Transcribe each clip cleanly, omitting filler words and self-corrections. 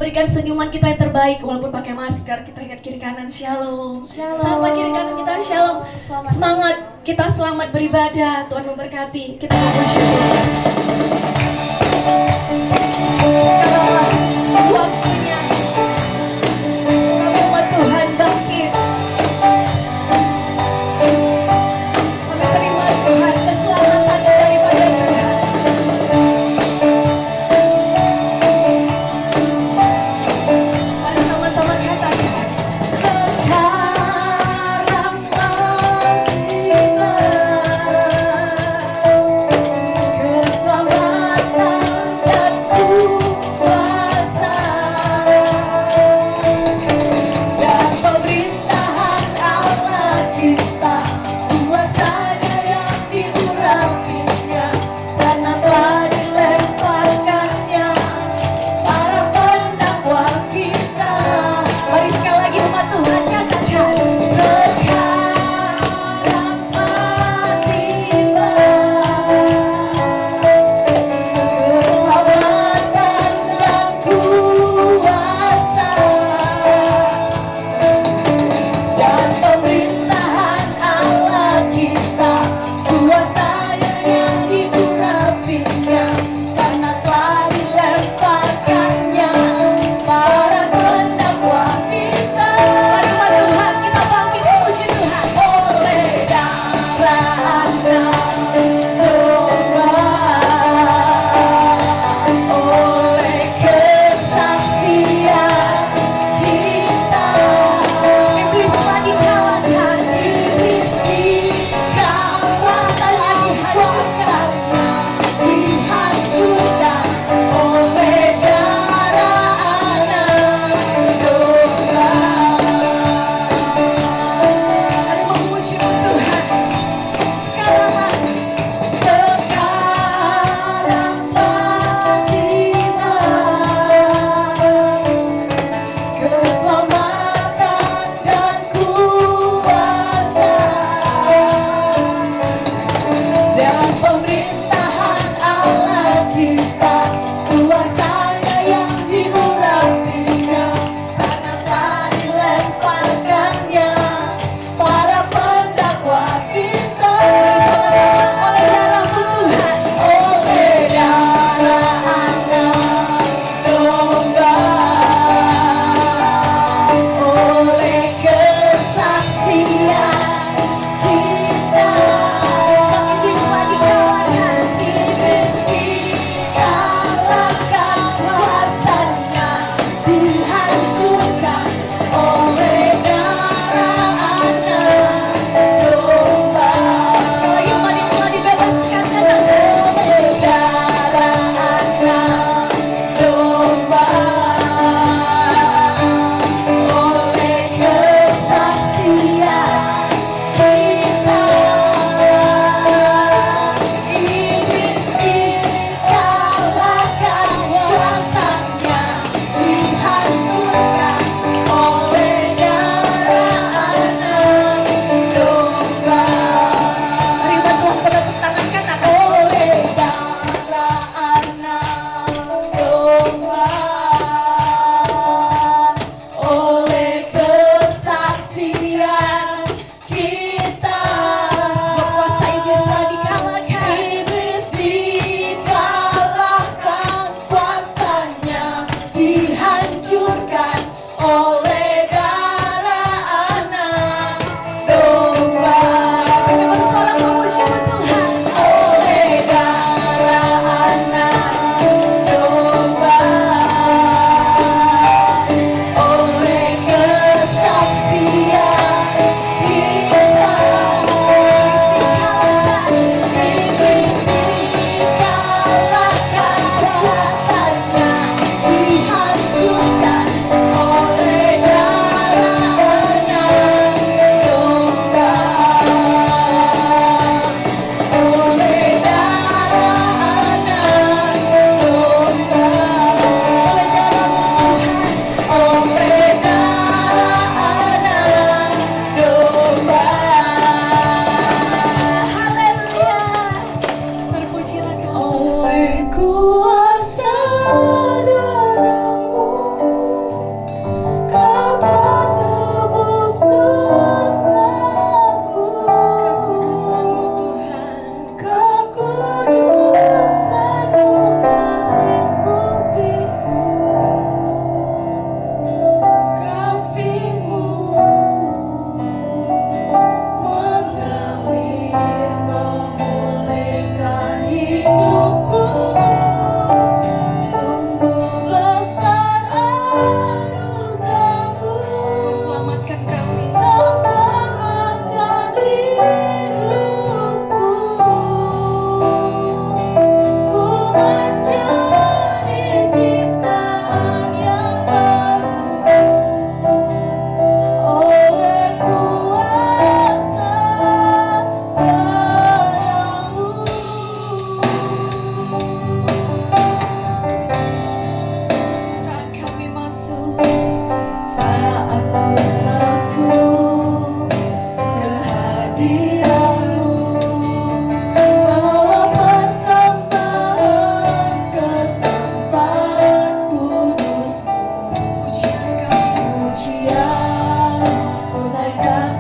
berikan senyuman kita yang terbaik walaupun pakai masker. Kita lihat kiri kanan, shalom. Shalom. Sampai kiri kanan kita, shalom. Semangat, kita selamat beribadah. Tuhan memberkati. Kita mau bersyukur. Sekarang waktunya umat Tuhan bangkit. Kami terima Tuhan keselamatan daripada Tuhan. Mari sama-sama katakan. Sekarang bangkitlah, keselamatan dan Kau layak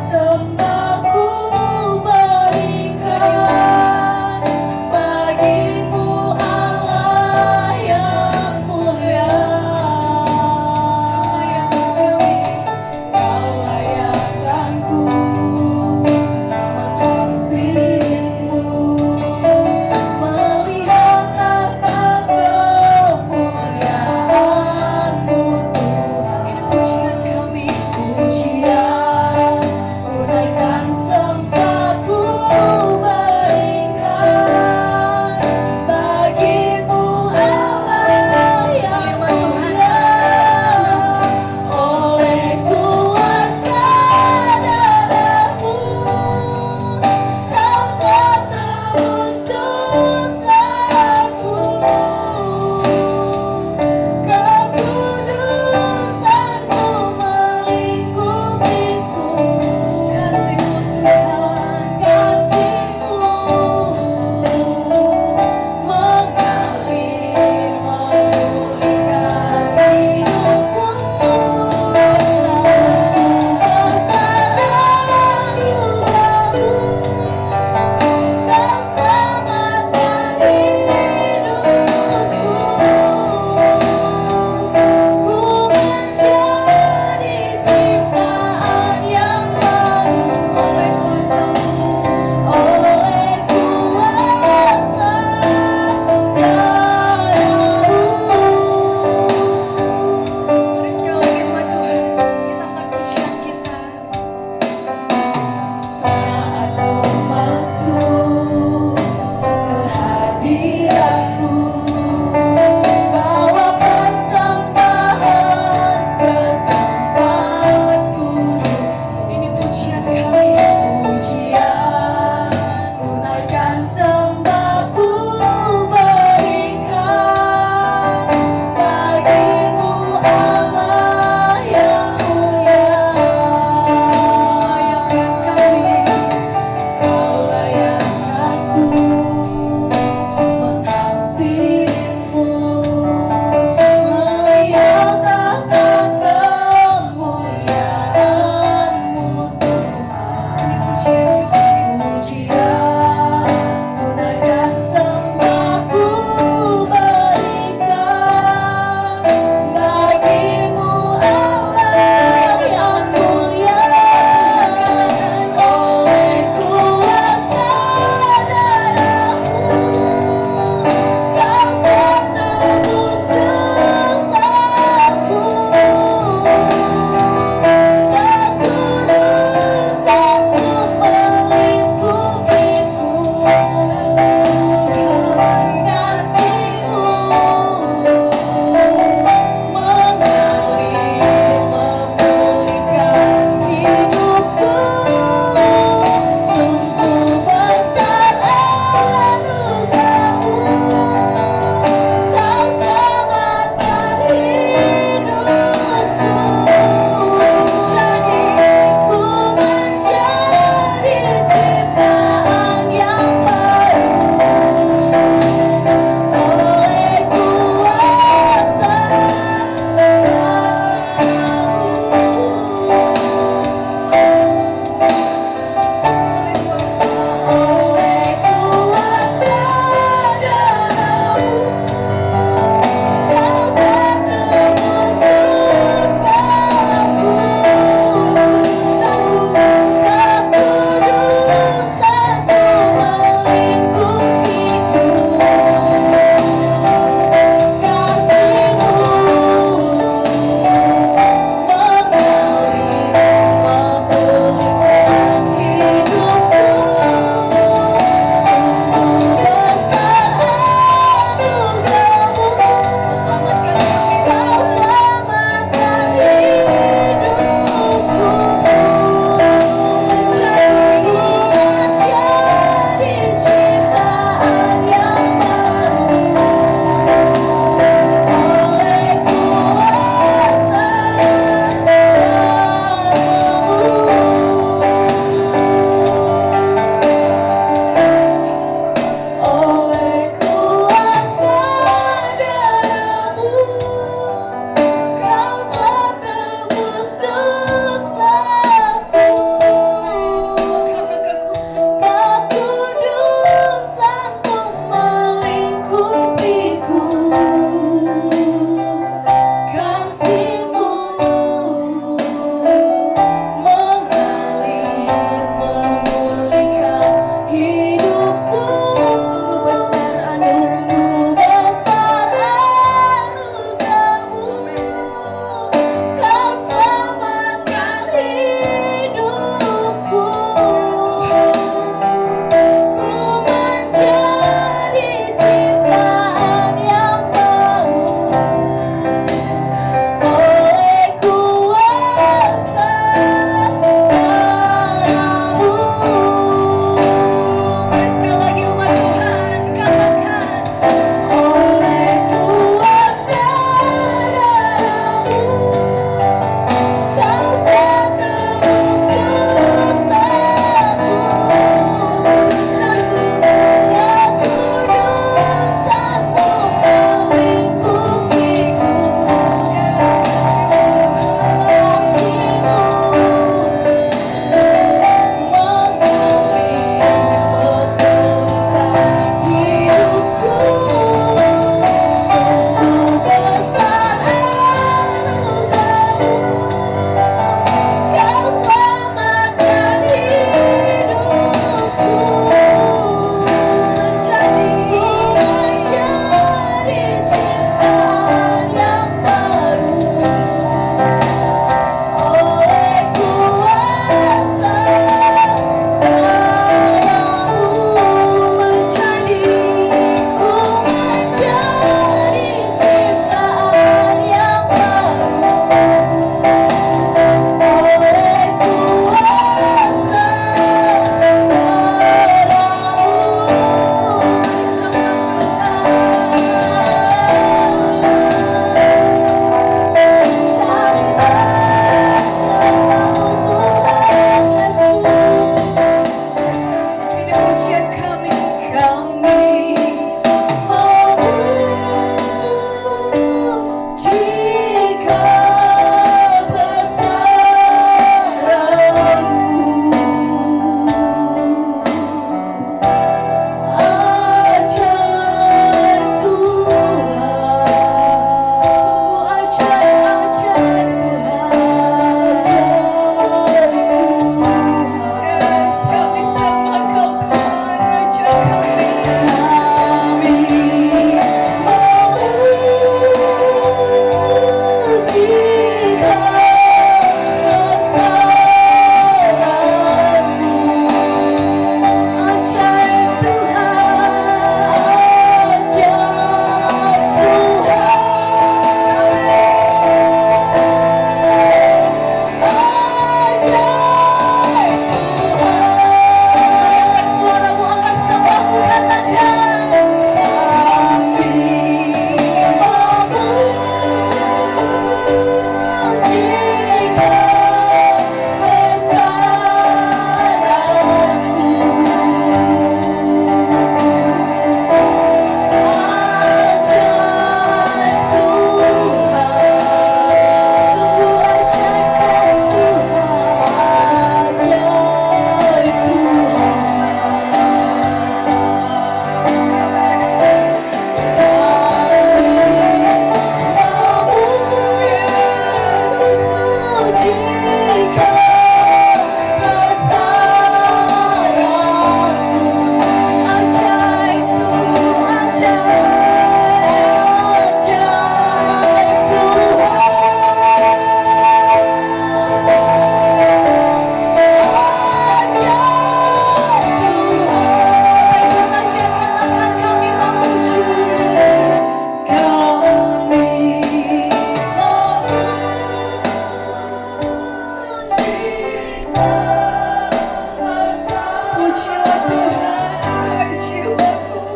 Pujilah Tuhan, hai jiwaku,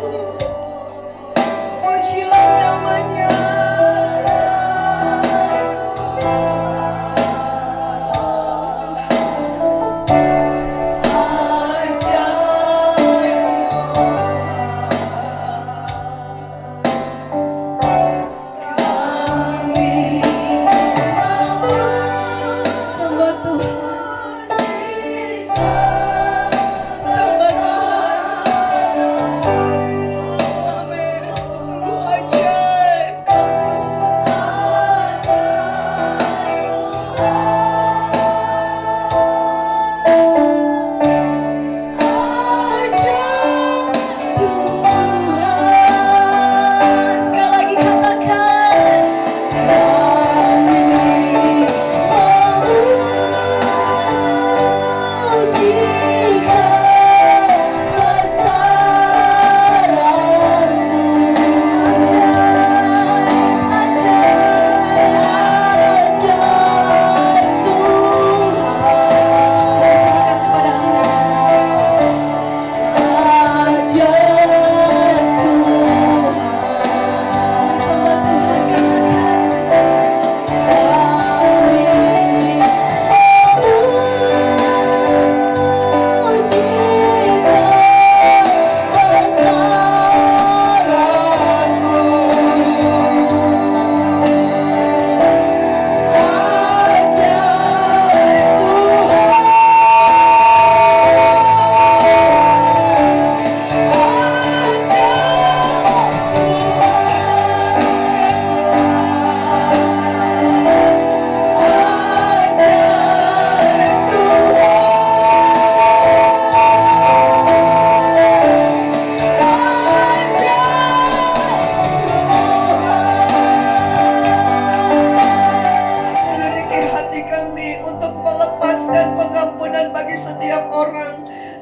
pujilah namanya.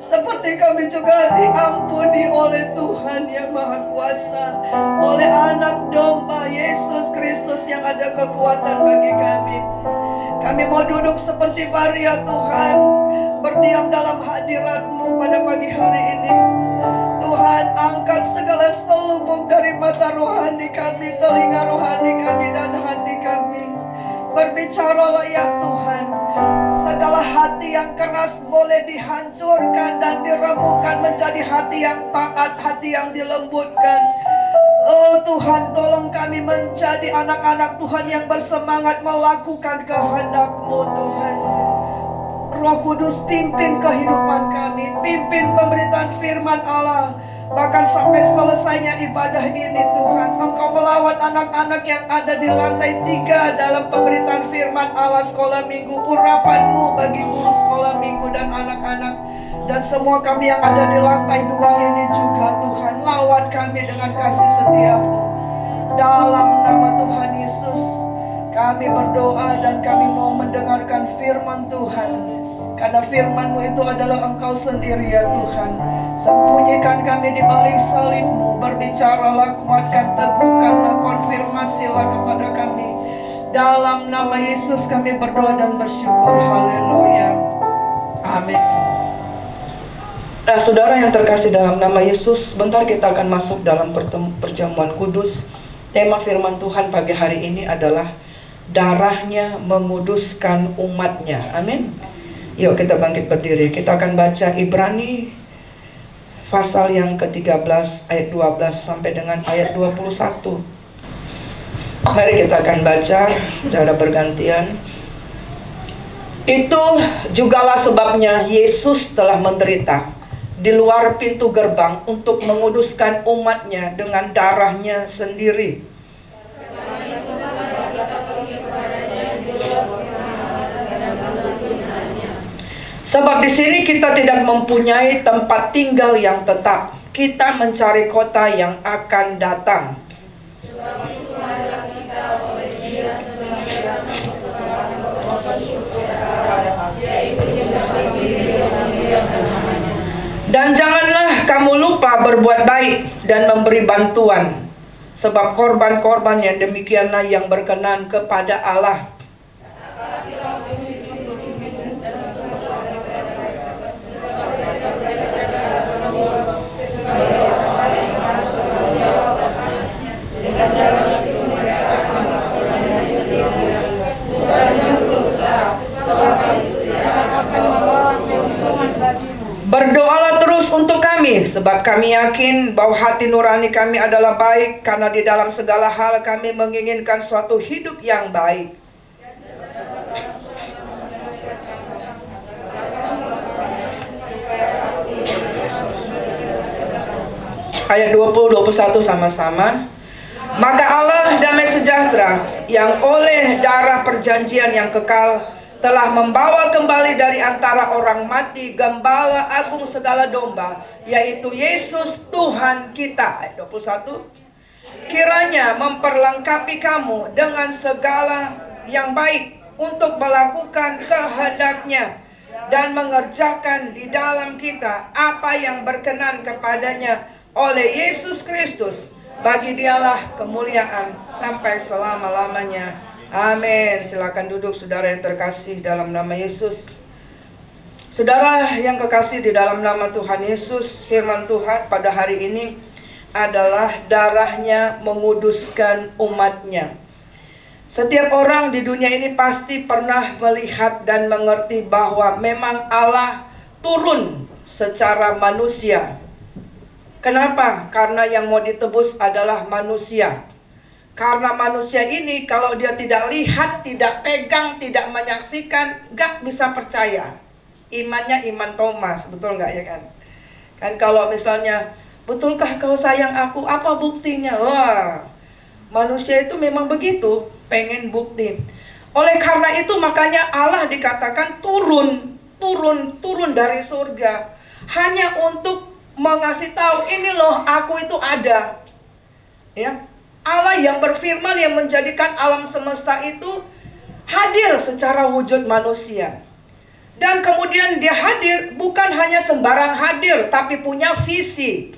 Seperti kami juga diampuni oleh Tuhan yang Maha Kuasa, oleh Anak Domba Yesus Kristus yang ada kekuatan bagi kami. Kami mau duduk seperti Maria Tuhan, berdiam dalam hadirat-Mu pada pagi hari ini. Tuhan, angkat segala selubung dari mata rohani kami, telinga rohani kami, dan hati kami. Berbicaralah ya Tuhan. Segala hati yang keras boleh dihancurkan dan diremukkan menjadi hati yang taat, hati yang dilembutkan. Oh Tuhan, tolong kami menjadi anak-anak Tuhan yang bersemangat melakukan kehendak-Mu Tuhan. Roh Kudus, pimpin kehidupan kami, pimpin pemberitaan firman Allah. Bahkan sampai selesainya ibadah ini Tuhan, Engkau melawat anak-anak yang ada di lantai 3 dalam pemberitaan firman Allah sekolah minggu, urapan-Mu bagi guru sekolah minggu dan anak-anak. Dan semua kami yang ada di lantai 2 ini juga Tuhan, lawat kami dengan kasih setia-Mu. Dalam nama Tuhan Yesus kami berdoa dan kami mau mendengarkan firman Tuhan. Karena firman-Mu itu adalah Engkau sendiri ya Tuhan. Sembunyikan kami di balik salib-Mu. Berbicaralah, kuatkan, teguhkanlah, konfirmasilah kepada kami. Dalam nama Yesus kami berdoa dan bersyukur. Haleluya. Amin. Nah saudara yang terkasih dalam nama Yesus, sebentar kita akan masuk dalam perjamuan kudus. Tema firman Tuhan pagi hari ini adalah darahnya menguduskan umatnya. Amin. Yuk kita bangkit berdiri. Kita akan baca Ibrani pasal yang ke-13 ayat 12 sampai dengan ayat 21. Mari kita akan baca secara bergantian. Itu jugalah sebabnya Yesus telah menderita di luar pintu gerbang untuk menguduskan umatnya dengan darahnya sendiri. Sebab di sini kita tidak mempunyai tempat tinggal yang tetap. Kita mencari kota yang akan datang. Dan janganlah kamu lupa berbuat baik dan memberi bantuan. Sebab korban-korban yang demikianlah yang berkenan kepada Allah. Berdoalah terus untuk kami, sebab kami yakin bahwa hati nurani kami adalah baik, karena di dalam segala hal kami menginginkan suatu hidup yang baik. Ayat 20-21 sama-sama. Maka Allah damai sejahtera yang oleh darah perjanjian yang kekal telah membawa kembali dari antara orang mati Gembala agung segala domba, yaitu Yesus Tuhan kita. Ayat 21. Kiranya memperlengkapi kamu dengan segala yang baik untuk melakukan kehendak-Nya dan mengerjakan di dalam kita apa yang berkenan kepadanya oleh Yesus Kristus. Bagi Dialah kemuliaan sampai selama-lamanya. Amin. Silakan duduk saudara yang terkasih dalam nama Yesus. Saudara yang kekasih di dalam nama Tuhan Yesus, firman Tuhan pada hari ini adalah darahnya menguduskan umatnya. Setiap orang di dunia ini pasti pernah melihat dan mengerti bahwa memang Allah turun secara manusia. Kenapa? Karena yang mau ditebus adalah manusia. Karena manusia ini kalau dia tidak lihat, tidak pegang, tidak menyaksikan, gak bisa percaya. Imannya iman Thomas, betul gak ya kan? Kan kalau misalnya, betulkah kau sayang aku? Apa buktinya? Wah, manusia itu memang begitu, pengen bukti. Oleh karena itu makanya Allah dikatakan turun dari surga. Hanya untuk mengasih tahu, ini loh aku itu ada. Ya. Allah yang berfirman yang menjadikan alam semesta itu hadir secara wujud manusia. Dan kemudian dia hadir bukan hanya sembarang hadir, tapi punya visi.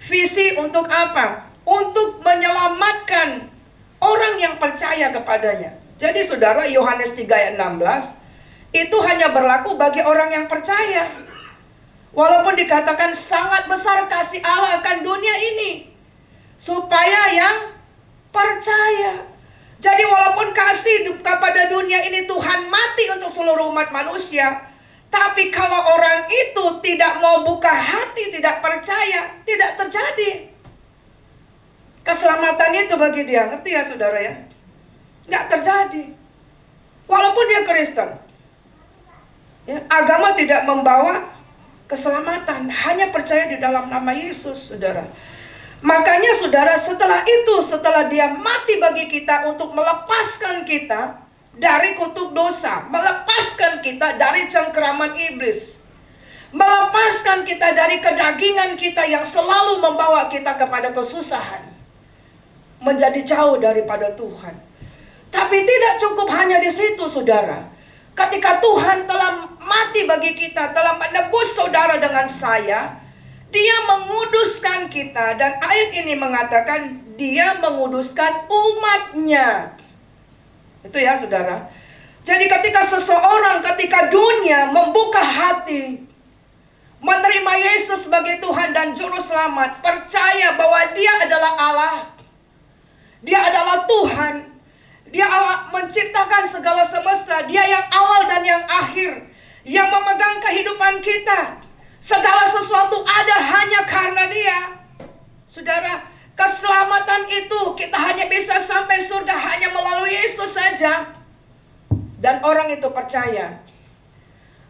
Visi untuk apa? Untuk menyelamatkan orang yang percaya kepadanya. Jadi saudara, Yohanes 3 ayat 16 itu hanya berlaku bagi orang yang percaya. Walaupun dikatakan sangat besar kasih Allah akan dunia ini, supaya yang percaya. Jadi walaupun kasih kepada dunia ini Tuhan mati untuk seluruh umat manusia, tapi kalau orang itu tidak mau buka hati, tidak percaya, tidak terjadi keselamatan itu bagi dia. Ngerti ya saudara ya? Nggak terjadi. Walaupun dia Kristen ya, agama tidak membawa keselamatan, hanya percaya di dalam nama Yesus saudara. Makanya saudara, setelah itu, setelah dia mati bagi kita untuk melepaskan kita dari kutuk dosa, melepaskan kita dari cengkeraman iblis, melepaskan kita dari kedagingan kita yang selalu membawa kita kepada kesusahan, menjadi jauh daripada Tuhan. Tapi tidak cukup hanya di situ saudara. Ketika Tuhan telah mati bagi kita, telah menebus saudara dengan saya, Dia menguduskan kita. Dan ayat ini mengatakan Dia menguduskan umatnya. Itu ya saudara. Jadi ketika seseorang, ketika dunia membuka hati, menerima Yesus sebagai Tuhan dan Juru Selamat, percaya bahwa Dia adalah Allah, Dia adalah Tuhan, Dia Allah menciptakan segala semesta, Dia yang awal dan yang akhir, yang memegang kehidupan kita. Segala sesuatu ada hanya karena Dia. Saudara, keselamatan itu kita hanya bisa sampai surga hanya melalui Yesus saja. Dan orang itu percaya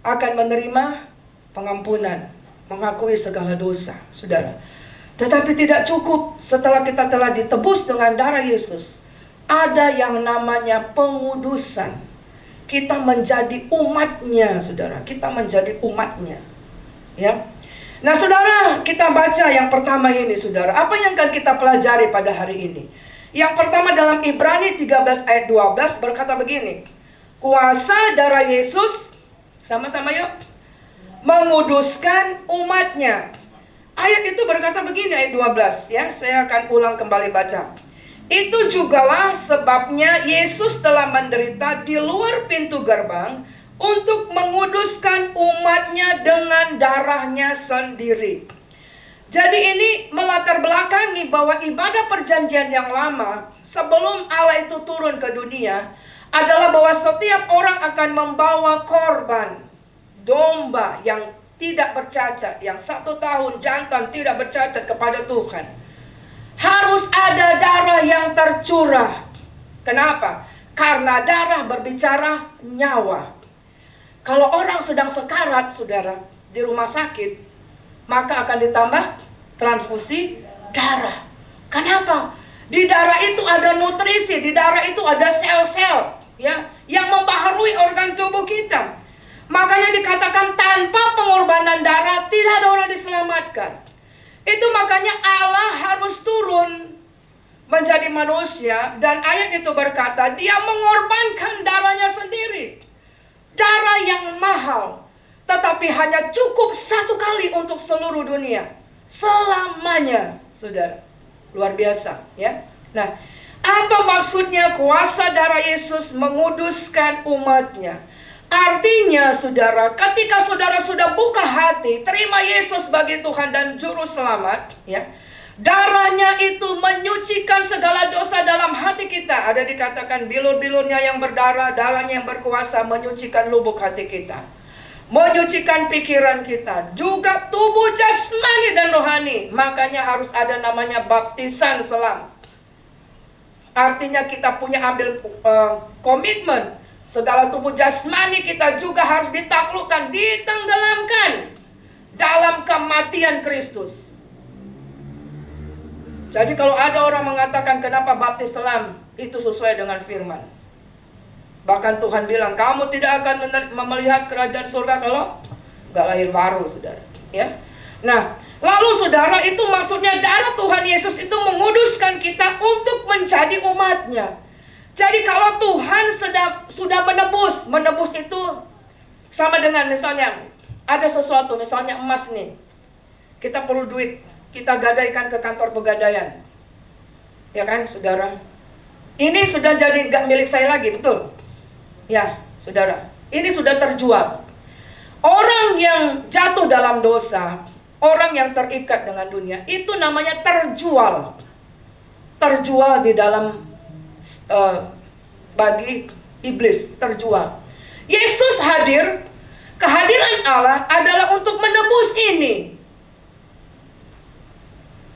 akan menerima pengampunan, mengakui segala dosa, saudara. Tetapi tidak cukup setelah kita telah ditebus dengan darah Yesus. Ada yang namanya pengudusan. Kita menjadi umatnya, saudara. Kita menjadi umatnya. Ya. Nah saudara, kita baca yang pertama ini saudara. Apa yang akan kita pelajari pada hari ini? Yang pertama dalam Ibrani 13 ayat 12 berkata begini. Kuasa darah Yesus, sama-sama yuk, menguduskan umatnya. Ayat itu berkata begini, ayat 12 ya. Saya akan ulang kembali baca. Itu jugalah sebabnya Yesus telah menderita di luar pintu gerbang untuk menguduskan umatnya dengan darahnya sendiri. Jadi ini melatar belakangi bahwa ibadah perjanjian yang lama sebelum Allah itu turun ke dunia adalah bahwa setiap orang akan membawa korban domba yang tidak bercacat, yang 1 tahun jantan tidak bercacat kepada Tuhan, harus ada darah yang tercurah. Kenapa? Karena darah berbicara nyawa. Kalau orang sedang sekarat, saudara, di rumah sakit, maka akan ditambah transfusi darah. Kenapa? Di darah itu ada nutrisi, di darah itu ada sel-sel ya yang membaharui organ tubuh kita. Makanya dikatakan tanpa pengorbanan darah tidak ada orang diselamatkan. Itu makanya Allah harus turun menjadi manusia, dan ayat itu berkata dia mengorbankan darahnya sendiri. Darah yang mahal, tetapi hanya cukup 1 kali untuk seluruh dunia selamanya, saudara. Luar biasa ya. Nah, apa maksudnya kuasa darah Yesus menguduskan umatnya? Artinya saudara, ketika saudara sudah buka hati, terima Yesus sebagai Tuhan dan Juru Selamat ya, darahnya itu menyucikan segala dosa dalam hati kita. Ada dikatakan bilur-bilurnya yang berdarah, darahnya yang berkuasa menyucikan lubuk hati kita, menyucikan pikiran kita, juga tubuh jasmani dan rohani. Makanya harus ada namanya baptisan selam. Artinya kita punya ambil komitmen, segala tubuh jasmani kita juga harus ditaklukkan, ditenggelamkan dalam kematian Kristus. Jadi kalau ada orang mengatakan kenapa baptis selam, itu sesuai dengan firman. Bahkan Tuhan bilang, kamu tidak akan melihat kerajaan surga kalau gak lahir baru, saudara. Ya. Nah, lalu saudara, itu maksudnya darah Tuhan Yesus itu menguduskan kita untuk menjadi umatnya. Jadi kalau Tuhan sudah menebus itu sama dengan misalnya ada sesuatu, misalnya emas nih. Kita perlu duit, kita gadaikan ke kantor pegadaian. Ya kan, saudara? Ini sudah jadi gak milik saya lagi, betul? Ya, saudara, ini sudah terjual. Orang yang jatuh dalam dosa, orang yang terikat dengan dunia, itu namanya terjual. Terjual di dalam bagi iblis, terjual. Yesus hadir, kehadiran Allah adalah untuk menebus ini,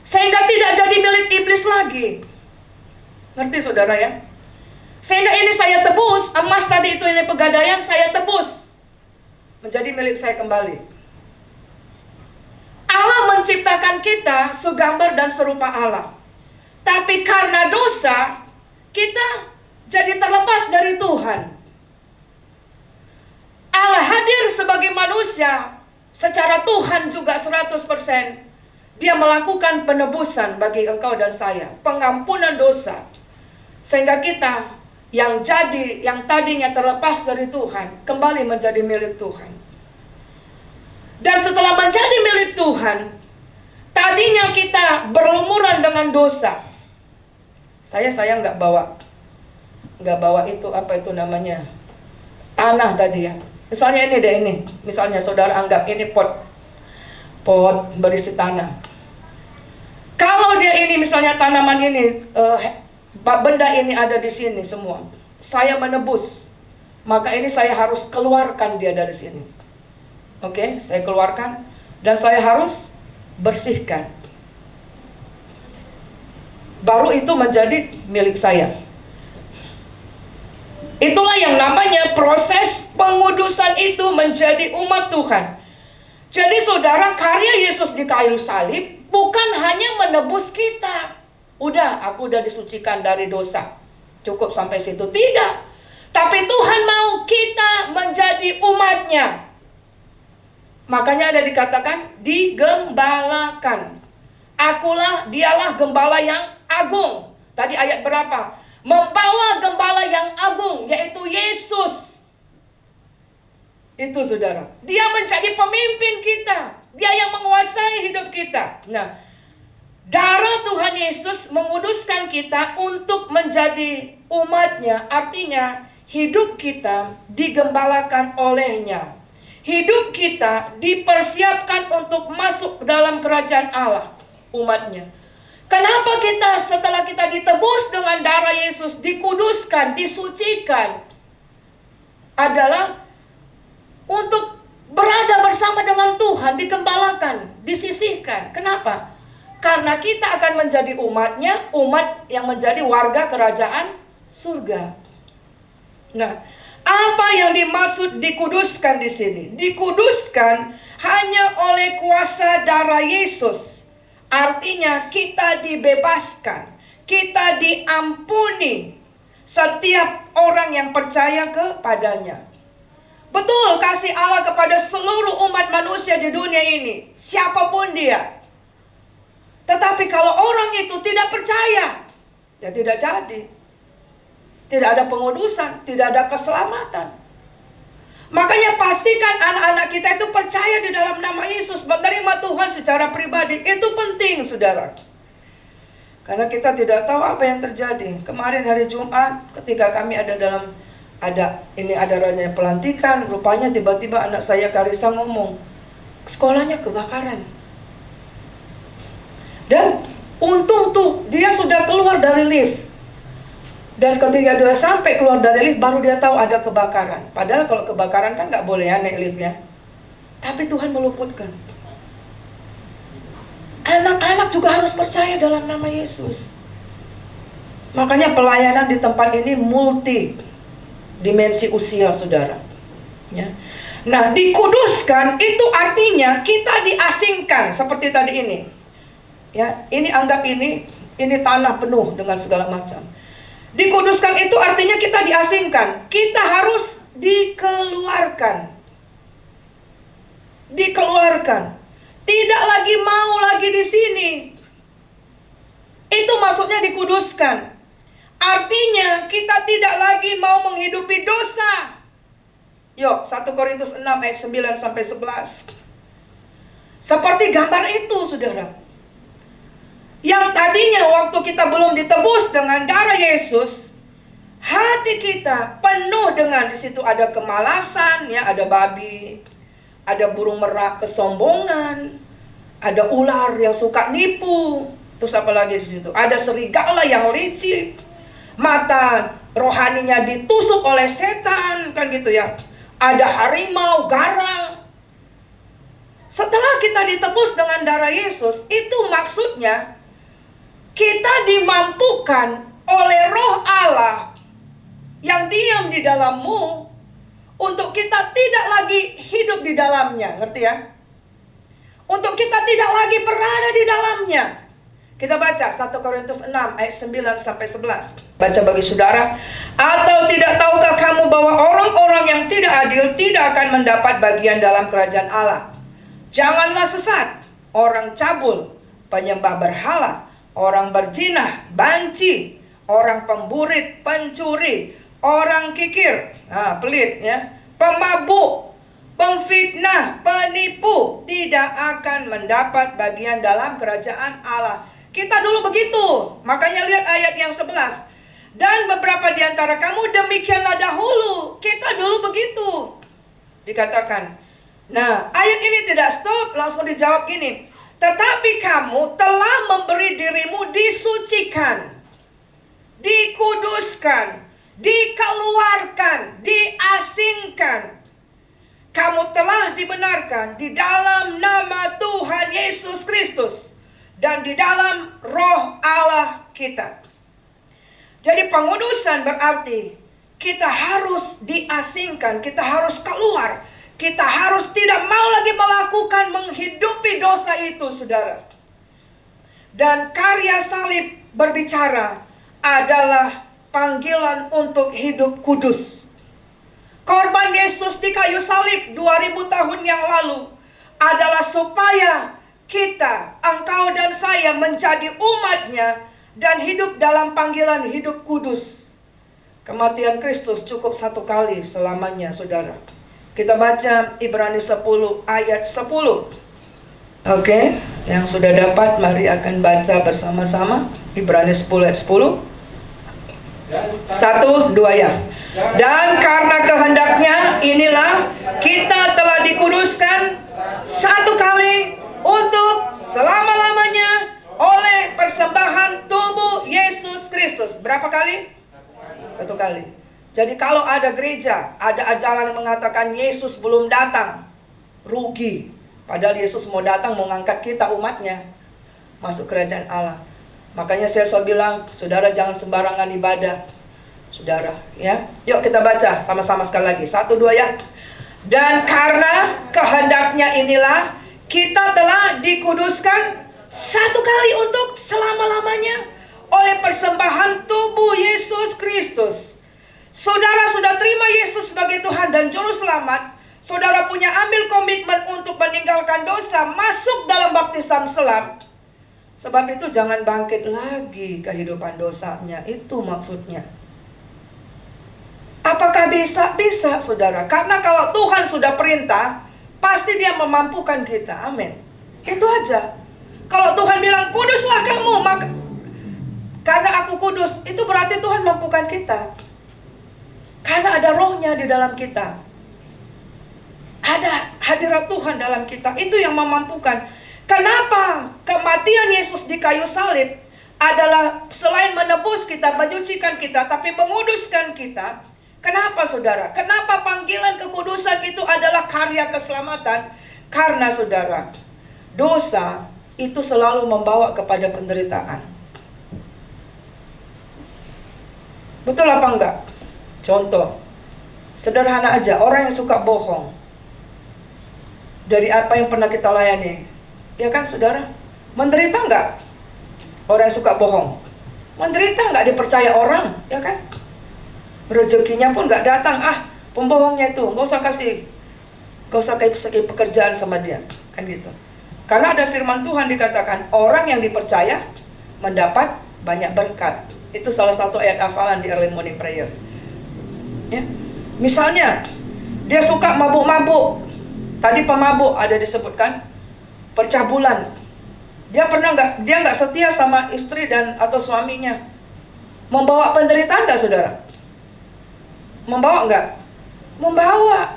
sehingga tidak jadi milik iblis lagi. Ngerti saudara ya? Sehingga ini saya tebus, emas tadi itu ini pegadaian, saya tebus menjadi milik saya kembali. Allah menciptakan kita segambar dan serupa Allah. Tapi karena dosa, kita jadi terlepas dari Tuhan. Allah hadir sebagai manusia, secara Tuhan juga 100%. Dia melakukan penebusan bagi engkau dan saya, pengampunan dosa. Sehingga kita yang tadinya terlepas dari Tuhan, kembali menjadi milik Tuhan. Dan setelah menjadi milik Tuhan, tadinya kita berlumuran dengan dosa. Saya nggak bawa itu, apa itu namanya, tanah tadi ya. Misalnya ini deh, ini misalnya saudara anggap ini pot berisi tanah. Kalau dia ini misalnya tanaman ini, benda ini ada di sini semua, saya menebus, maka ini saya harus keluarkan dia dari sini. Oke, saya keluarkan dan saya harus bersihkan. Baru itu menjadi milik saya. Itulah yang namanya proses pengudusan itu menjadi umat Tuhan. Jadi saudara, karya Yesus di kayu salib bukan hanya menebus kita. Aku udah disucikan dari dosa, cukup sampai situ. Tidak. Tapi Tuhan mau kita menjadi umatnya. Makanya ada dikatakan digembalakan. Dialah gembala yang agung. Tadi ayat berapa? Membawa gembala yang agung, yaitu Yesus. Itu saudara, dia menjadi pemimpin kita, dia yang menguasai hidup kita. Nah, darah Tuhan Yesus menguduskan kita untuk menjadi umatnya. Artinya hidup kita digembalakan olehnya. Hidup kita dipersiapkan untuk masuk dalam kerajaan Allah, umatnya. Kenapa kita setelah kita ditebus dengan darah Yesus, dikuduskan, disucikan, adalah untuk berada bersama dengan Tuhan, digembalakan, disisihkan. Kenapa? Karena kita akan menjadi umatnya, umat yang menjadi warga kerajaan surga. Nah, apa yang dimaksud dikuduskan di sini? Dikuduskan hanya oleh kuasa darah Yesus. Artinya kita dibebaskan, kita diampuni setiap orang yang percaya kepadanya. Betul, kasih Allah kepada seluruh umat manusia di dunia ini, siapapun dia. Tetapi kalau orang itu tidak percaya, ya tidak jadi. Tidak ada pengudusan, tidak ada keselamatan. Makanya pastikan anak-anak kita itu percaya di dalam nama Yesus, menerima Tuhan secara pribadi. Itu penting, saudara. Karena kita tidak tahu apa yang terjadi. Kemarin hari Jumat, ketika kami ada ranya pelantikan, rupanya tiba-tiba anak saya Karissa ngomong, sekolahnya kebakaran. Dan untung tuh dia sudah keluar dari lift. Dan ketika dia sampai keluar dari lift, baru dia tahu ada kebakaran. Padahal kalau kebakaran kan nggak boleh ya naik liftnya. Tapi Tuhan meluputkan. Anak-anak juga harus percaya dalam nama Yesus. Makanya pelayanan di tempat ini multi dimensi usia, saudara. Ya. Nah, dikuduskan itu artinya kita diasingkan seperti tadi ini. Ya, ini anggap ini tanah penuh dengan segala macam. Dikuduskan itu artinya kita diasingkan. Kita harus dikeluarkan. Dikeluarkan. Tidak lagi mau lagi di sini. Itu maksudnya dikuduskan. Artinya kita tidak lagi mau menghidupi dosa. Yuk, 1 Korintus 6 ayat 9 sampai 11. Seperti gambar itu, saudara. Yang tadinya waktu kita belum ditebus dengan darah Yesus, hati kita penuh dengan, di situ ada kemalasan, ya, ada babi, ada burung merak kesombongan, ada ular yang suka nipu, terus apa lagi di situ? Ada serigala yang licik, mata rohaninya ditusuk oleh setan, kan gitu ya. Ada harimau, garang. Setelah kita ditebus dengan darah Yesus, itu maksudnya kita dimampukan oleh Roh Allah yang diam di dalammu untuk kita tidak lagi hidup di dalamnya, ngerti ya? Untuk kita tidak lagi berada di dalamnya. Kita baca 1 Korintus 6 ayat 9 sampai 11. Baca bagi saudara. Atau tidak tahukah kamu bahwa orang-orang yang tidak adil tidak akan mendapat bagian dalam kerajaan Allah? Janganlah sesat, orang cabul, penyembah berhala, orang berzina, banci, orang pemburit, pencuri, orang kikir, pelit ya, pemabuk, pemfitnah, penipu tidak akan mendapat bagian dalam kerajaan Allah. Kita dulu begitu. Makanya lihat ayat yang 11. Dan beberapa di antara kamu demikianlah dahulu. Kita dulu begitu. Dikatakan. Nah, ayat ini tidak stop, langsung dijawab gini. Tetapi kamu telah memberi dirimu disucikan, dikuduskan, dikeluarkan, diasingkan. Kamu telah dibenarkan di dalam nama Tuhan Yesus Kristus dan di dalam Roh Allah kita. Jadi pengudusan berarti kita harus diasingkan, kita harus keluar. Kita harus tidak mau lagi melakukan menghidupi dosa itu, saudara. Dan karya salib berbicara adalah panggilan untuk hidup kudus. Korban Yesus di kayu salib 2000 tahun yang lalu adalah supaya kita, engkau dan saya menjadi umatnya dan hidup dalam panggilan hidup kudus. Kematian Kristus cukup satu kali selamanya, saudara. Kita baca Ibrani 10 ayat 10. Oke, yang sudah dapat mari akan baca bersama-sama. Ibrani 10 ayat 10. 1, 2 ya. Dan karena kehendaknya inilah kita telah dikuduskan satu kali untuk selama-lamanya oleh persembahan tubuh Yesus Kristus. Berapa kali? Satu kali. Jadi kalau ada gereja, ada ajaran yang mengatakan Yesus belum datang, rugi. Padahal Yesus mau datang, mau ngangkat kita umatnya masuk kerajaan Allah. Makanya saya selalu bilang, saudara jangan sembarangan ibadah. Saudara, ya. Yuk kita baca sama-sama sekali lagi. 1, 2 ya. Dan karena kehendaknya inilah kita telah dikuduskan satu kali untuk selama-lamanya oleh persembahan tubuh Yesus Kristus. Saudara sudah terima Yesus sebagai Tuhan dan Juru Selamat. Saudara punya ambil komitmen untuk meninggalkan dosa, masuk dalam baptisan selam. Sebab itu jangan bangkit lagi kehidupan dosanya. Itu maksudnya. Apakah bisa? Bisa, saudara. Karena kalau Tuhan sudah perintah, pasti Dia memampukan kita. Amin. Itu aja. Kalau Tuhan bilang, kuduslah kamu, maka karena aku kudus, itu berarti Tuhan mampukan kita. Karena ada rohnya di dalam kita. Ada hadirat Tuhan dalam kita. Itu yang memampukan. Kenapa kematian Yesus di kayu salib adalah selain menebus kita, menyucikan kita, tapi menguduskan kita. Kenapa saudara? Kenapa panggilan kekudusan itu adalah karya keselamatan? Karena saudara, dosa itu selalu membawa kepada penderitaan. Betul apa enggak? Contoh, sederhana aja, orang yang suka bohong. Dari apa yang pernah kita layani, ya kan saudara? Menderita enggak? Orang yang suka bohong menderita enggak, dipercaya orang, ya kan? Rezekinya pun enggak datang. Pembohongnya itu enggak usah kasih pekerjaan sama dia, kan gitu. Karena ada firman Tuhan dikatakan, orang yang dipercaya mendapat banyak berkat. Itu salah satu ayat hafalan di early morning prayer. Ya. Misalnya, dia suka mabuk-mabuk. Tadi pemabuk ada disebutkan, percabulan. Dia nggak setia sama istri dan atau suaminya. Membawa penderitaan nggak saudara? Membawa nggak? Membawa.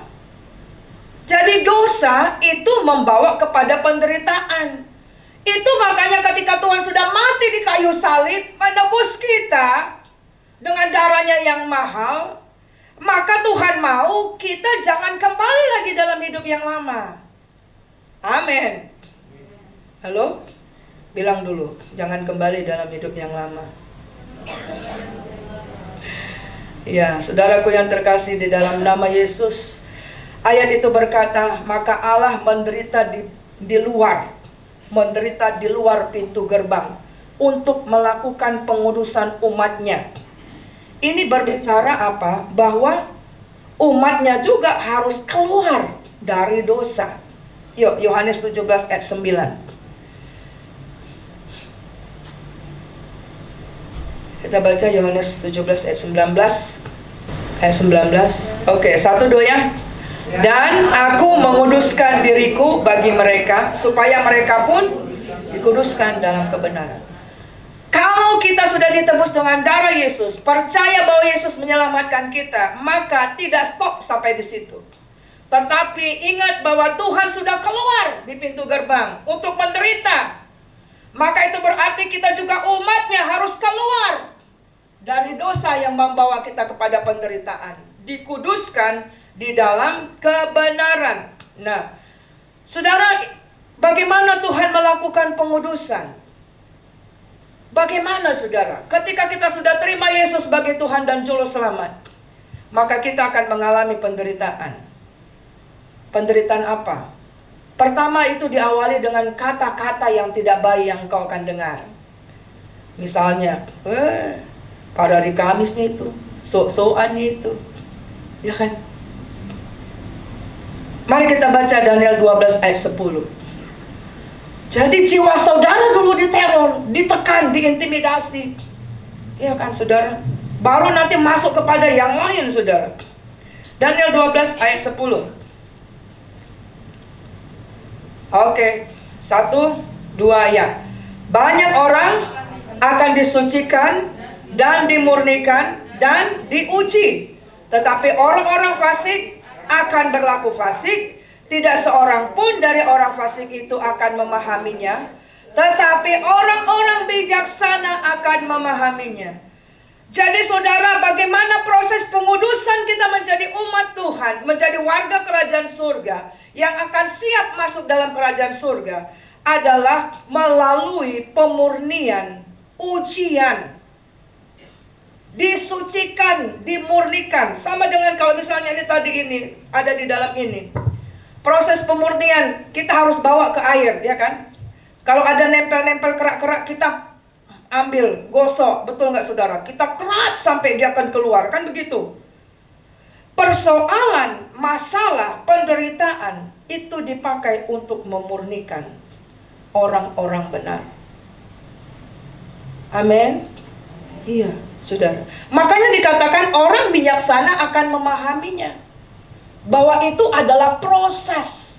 Jadi dosa itu membawa kepada penderitaan. Itu makanya ketika Tuhan sudah mati di kayu salib, menebus kita dengan darahnya yang mahal, maka Tuhan mau kita jangan kembali lagi dalam hidup yang lama. Amin. Halo? Bilang dulu, jangan kembali dalam hidup yang lama. Ya, saudaraku yang terkasih di dalam nama Yesus, ayat itu berkata, maka Allah menderita di luar pintu gerbang untuk melakukan pengudusan umatnya. Ini berbicara apa? Bahwa umatnya juga harus keluar dari dosa. Yuk, Yohanes 17 ayat 9. Kita baca Yohanes 17 ayat 19. Oke, 1, 2 ya. Dan aku menguduskan diriku bagi mereka, supaya mereka pun dikuduskan dalam kebenaran. Kalau kita sudah ditebus dengan darah Yesus, percaya bahwa Yesus menyelamatkan kita, maka tidak stop sampai di situ. Tetapi ingat bahwa Tuhan sudah keluar di pintu gerbang untuk menderita. Maka itu berarti kita juga umatnya harus keluar dari dosa yang membawa kita kepada penderitaan. Dikuduskan di dalam kebenaran. Nah, saudara, bagaimana Tuhan melakukan pengudusan? Bagaimana saudara? Ketika kita sudah terima Yesus sebagai Tuhan dan Juru Selamat, maka kita akan mengalami penderitaan. Penderitaan apa? Pertama itu diawali dengan kata-kata yang tidak baik yang kau akan dengar. Misalnya, pada hari Kamisnya itu, sok-sokannya itu, ya kan? Mari kita baca Daniel 12 ayat 10. Jadi jiwa saudara dulu diteror, ditekan, diintimidasi. Ya kan saudara? Baru nanti masuk kepada yang lain saudara. Daniel 12 ayat 10. Oke, 1, 2 ya. Banyak orang akan disucikan dan dimurnikan dan diuji. Tetapi orang-orang fasik akan berlaku fasik. Tidak seorang pun dari orang fasik itu akan memahaminya, tetapi orang-orang bijaksana akan memahaminya. Jadi saudara, bagaimana proses pengudusan kita menjadi umat Tuhan, menjadi warga kerajaan surga yang akan siap masuk dalam kerajaan surga adalah melalui pemurnian, ujian, disucikan, dimurnikan. Sama dengan kalau misalnya ini tadi ini ada di dalam ini. Proses pemurnian kita harus bawa ke air, ya kan? Kalau ada nempel-nempel kerak-kerak kita ambil, gosok, betul nggak saudara? Kita kerat sampai dia akan keluar, kan begitu? Persoalan, masalah, penderitaan itu dipakai untuk memurnikan orang-orang benar. Amin. Iya, saudara. Makanya dikatakan orang bijaksana akan memahaminya, bahwa itu adalah proses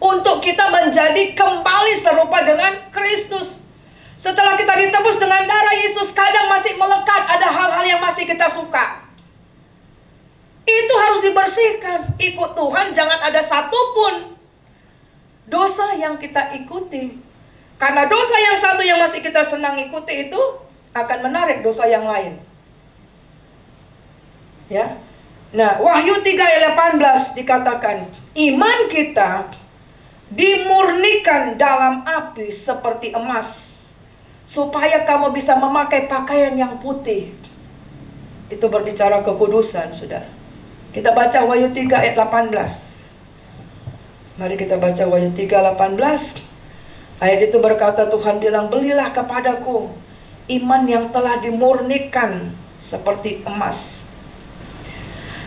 untuk kita menjadi kembali serupa dengan Kristus. Setelah kita ditebus dengan darah Yesus, kadang masih melekat, ada hal-hal yang masih kita suka. Itu harus dibersihkan. Ikut Tuhan jangan ada satupun dosa yang kita ikuti. Karena dosa yang satu yang masih kita senang ikuti itu akan menarik dosa yang lain. Ya. Nah, Wahyu 3 ayat 18 dikatakan, iman kita dimurnikan dalam api seperti emas, supaya kamu bisa memakai pakaian yang putih. Itu berbicara kekudusan, saudara. Kita baca Wahyu 3 ayat 18. Mari kita baca Wahyu 3 18. Ayat itu berkata, Tuhan bilang, belilah kepadaku iman yang telah dimurnikan seperti emas.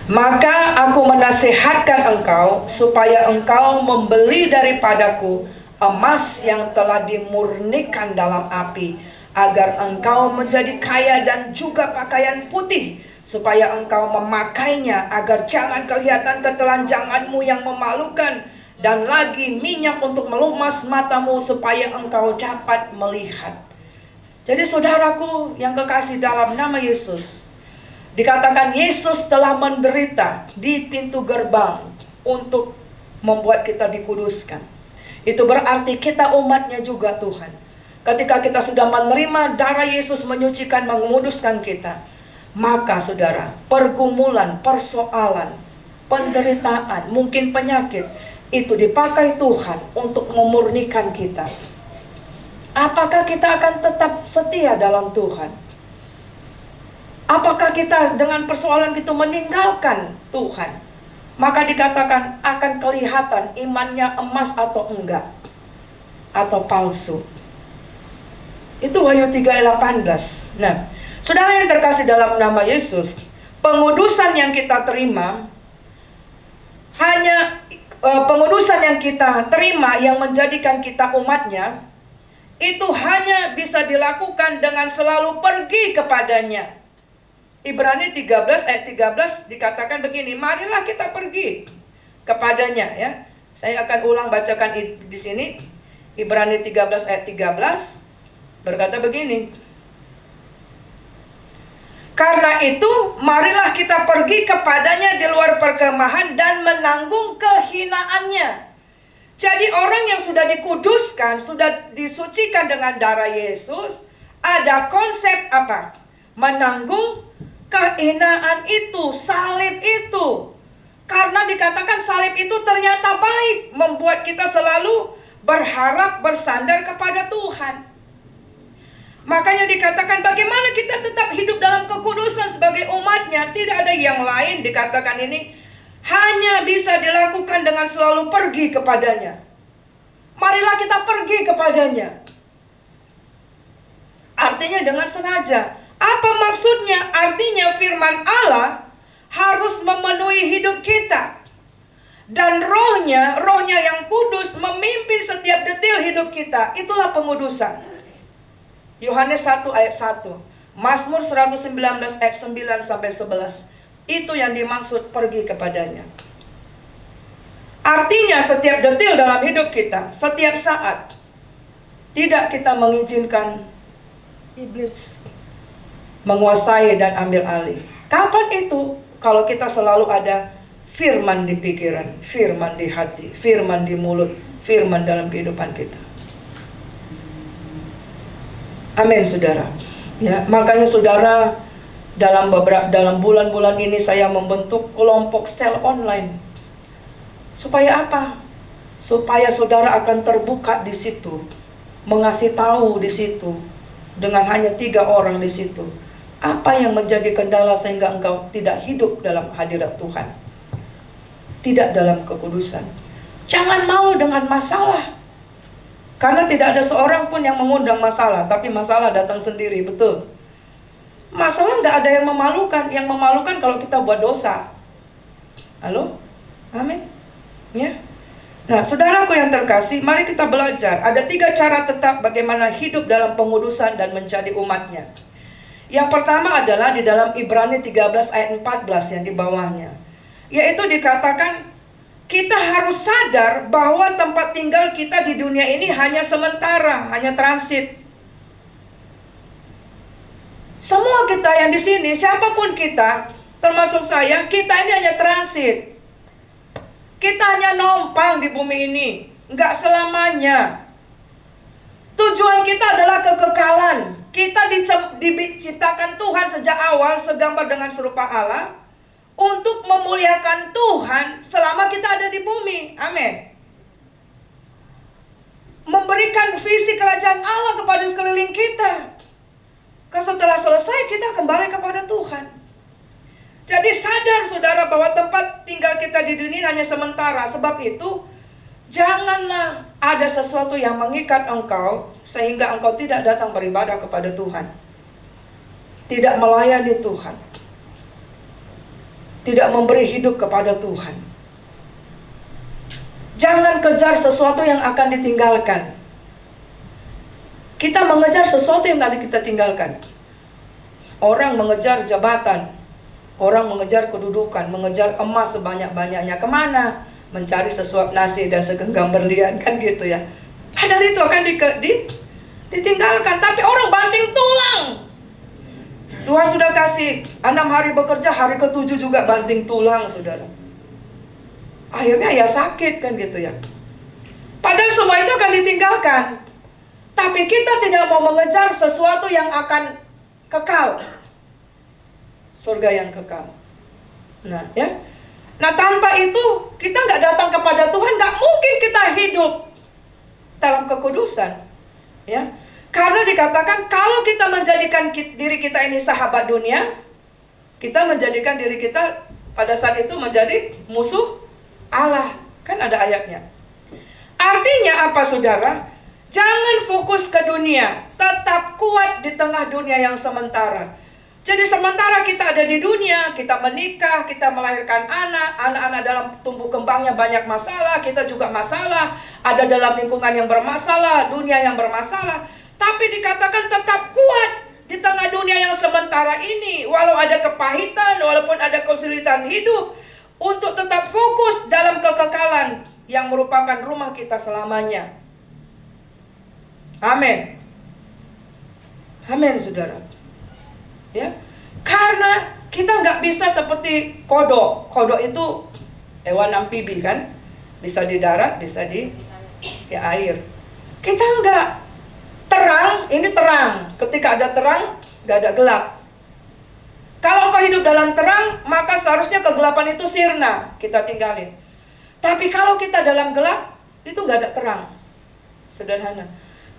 Maka aku menasihatkan engkau supaya engkau membeli daripadaku emas yang telah dimurnikan dalam api, agar engkau menjadi kaya, dan juga pakaian putih, supaya engkau memakainya, agar jangan kelihatan ketelanjanganmu yang memalukan, dan lagi minyak untuk melumas matamu, supaya engkau dapat melihat. Jadi saudaraku yang kekasih dalam nama Yesus, dikatakan Yesus telah menderita di pintu gerbang untuk membuat kita dikuduskan. Itu berarti kita umatnya juga Tuhan. Ketika kita sudah menerima darah Yesus menyucikan, menguduskan kita, maka saudara, pergumulan, persoalan, penderitaan, mungkin penyakit, itu dipakai Tuhan untuk memurnikan kita. Apakah kita akan tetap setia dalam Tuhan? Apakah kita dengan persoalan itu meninggalkan Tuhan? Maka dikatakan akan kelihatan imannya emas atau enggak, atau palsu. Itu Wahyu 3 ayat 18. Nah, saudara yang terkasih dalam nama Yesus, pengudusan yang kita terima, hanya pengudusan yang kita terima yang menjadikan kita umatnya, itu hanya bisa dilakukan dengan selalu pergi kepadanya. Ibrani 13 ayat 13 dikatakan begini, marilah kita pergi kepadanya, ya. Saya akan ulang bacakan di sini. Ibrani 13 ayat 13 berkata begini, karena itu marilah kita pergi kepadanya di luar perkemahan dan menanggung kehinaannya. Jadi orang yang sudah dikuduskan, sudah disucikan dengan darah Yesus, ada konsep apa? Menanggung kehinaan itu, salib itu. Karena dikatakan salib itu ternyata baik, membuat kita selalu berharap bersandar kepada Tuhan. Makanya dikatakan bagaimana kita tetap hidup dalam kekudusan sebagai umatnya. Tidak ada yang lain, dikatakan ini hanya bisa dilakukan dengan selalu pergi kepadanya. Marilah kita pergi kepadanya. Artinya dengan sengaja. Apa maksudnya? Artinya firman Allah harus memenuhi hidup kita. Dan rohnya yang kudus memimpin setiap detil hidup kita. Itulah pengudusan. Yohanes 1 ayat 1. Mazmur 119 ayat 9 sampai 11. Itu yang dimaksud pergi kepadanya. Artinya setiap detil dalam hidup kita, setiap saat, tidak kita mengizinkan iblis menguasai dan ambil alih. Kapan itu? Kalau kita selalu ada firman di pikiran, firman di hati, firman di mulut, firman dalam kehidupan kita. Amin, saudara. Ya, makanya saudara, Dalam bulan-bulan ini saya membentuk kelompok sel online. Supaya apa? Supaya saudara akan terbuka di situ, mengasih tahu di situ, dengan hanya 3 orang di situ, apa yang menjadi kendala sehingga engkau tidak hidup dalam hadirat Tuhan, tidak dalam kekudusan. Jangan malu dengan masalah, karena tidak ada seorang pun yang mengundang masalah, tapi masalah datang sendiri, betul? Masalah nggak ada yang memalukan. Yang memalukan kalau kita buat dosa. Halo? Amin? Ya. Nah, saudaraku yang terkasih, mari kita belajar. Ada 3 cara tetap bagaimana hidup dalam pengudusan dan menjadi umatnya. Yang pertama adalah di dalam Ibrani 13 ayat 14 yang di bawahnya. Yaitu dikatakan, kita harus sadar bahwa tempat tinggal kita di dunia ini hanya sementara, hanya transit. Semua kita yang di sini, siapapun kita, termasuk saya, kita ini hanya transit. Kita hanya numpang di bumi ini, nggak selamanya. Tujuan kita adalah kekekalan. Kita diciptakan Tuhan sejak awal segambar dengan serupa Allah untuk memuliakan Tuhan selama kita ada di bumi. Amin. Memberikan visi kerajaan Allah kepada sekeliling kita. Setelah selesai kita kembali kepada Tuhan. Jadi sadar saudara bahwa tempat tinggal kita di dunia hanya sementara. Sebab itu janganlah ada sesuatu yang mengikat engkau sehingga engkau tidak datang beribadah kepada Tuhan, tidak melayani Tuhan, tidak memberi hidup kepada Tuhan. Jangan kejar sesuatu yang akan ditinggalkan. Kita mengejar sesuatu yang nanti kita tinggalkan. Orang mengejar jabatan, orang mengejar kedudukan, mengejar emas sebanyak-banyaknya. Kemana? Mencari sesuap nasi dan segenggam berlian, kan gitu ya. Padahal itu akan ditinggalkan. Tapi orang banting tulang. Tuhan sudah kasih 6 hari bekerja, hari ke-7 juga banting tulang, saudara. Akhirnya ya sakit, kan gitu ya. Padahal semua itu akan ditinggalkan. Tapi kita tidak mau mengejar sesuatu yang akan kekal. Surga yang kekal. Nah, ya. Nah, tanpa itu kita nggak datang kepada Tuhan, nggak mungkin kita hidup dalam kekudusan. Ya. Karena dikatakan kalau kita menjadikan diri kita ini sahabat dunia, kita menjadikan diri kita pada saat itu menjadi musuh Allah. Kan ada ayatnya. Artinya apa, saudara? Jangan fokus ke dunia, tetap kuat di tengah dunia yang sementara. Jadi sementara kita ada di dunia, kita menikah, kita melahirkan anak-anak dalam tumbuh kembangnya banyak masalah, kita juga masalah, ada dalam lingkungan yang bermasalah, dunia yang bermasalah. Tapi dikatakan tetap kuat di tengah dunia yang sementara ini, walau ada kepahitan, walaupun ada kesulitan hidup, untuk tetap fokus dalam kekekalan yang merupakan rumah kita selamanya. Amin. Amin, saudara. Ya, karena kita nggak bisa seperti kodok. Kodok itu hewan amfibi kan, bisa di darat, bisa di air. Kita nggak. Terang, ini terang. Ketika ada terang, nggak ada gelap. Kalau kau hidup dalam terang, maka seharusnya kegelapan itu sirna, kita tinggalin. Tapi kalau kita dalam gelap, itu nggak ada terang. Sederhana.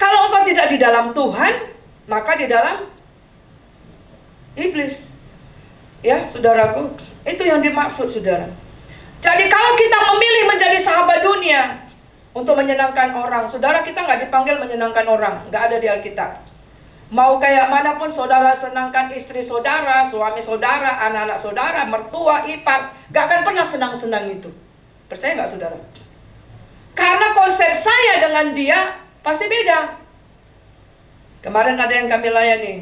Kalau engkau tidak di dalam Tuhan, maka di dalam iblis. Ya, saudaraku, itu yang dimaksud, saudara. Jadi kalau kita memilih menjadi sahabat dunia untuk menyenangkan orang, saudara, kita nggak dipanggil menyenangkan orang, nggak ada di Alkitab. Mau kayak manapun saudara senangkan istri saudara, suami saudara, anak-anak saudara, mertua, ipar, nggak akan pernah senang-senang itu. Percaya nggak, saudara? Karena konsep saya dengan dia pasti beda. Kemarin ada yang kami layani,